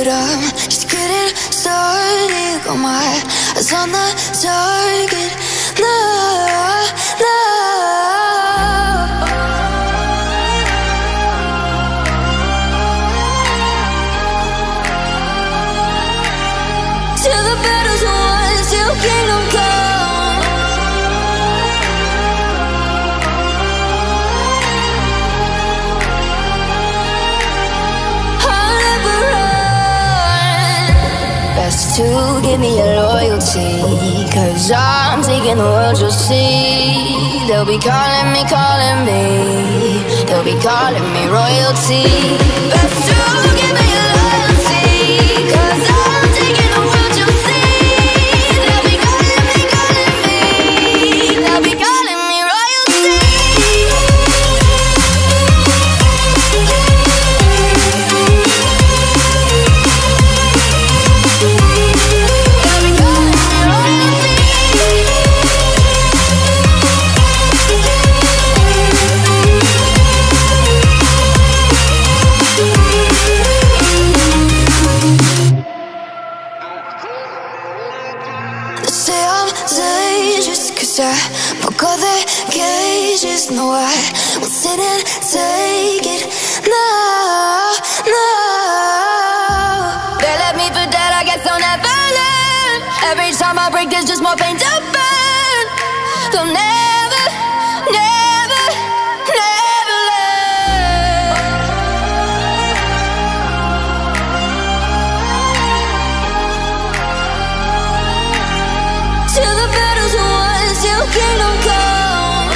but I'm just getting started. Got my eyes on the target. No, no. Till the battle's won, till kingdom come. I'll never run. Best to give me your loyalty, 'cause I'm taking the world, you'll see. They'll be calling me, they'll be calling me royalty. Best to give me your loyalty, 'cause I'm taking the world, you'll see. They'll be calling me, they'll be calling me royalty. They'll be calling me royalty. They say I'm dangerous 'cause I broke all the cages. No, I will sit and take it. No, no. They left me for dead, I guess I'll never learn. Every time I break, there's just more pain to burn. They'll never, never, never learn. Till the battle's won, till kingdom come.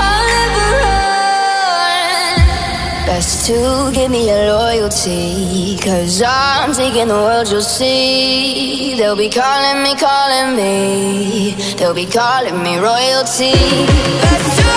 I'll never run. Best to give me your loyalty, 'cause I'm taking the world, you'll see. They'll be calling me, they'll be calling me royalty. Best to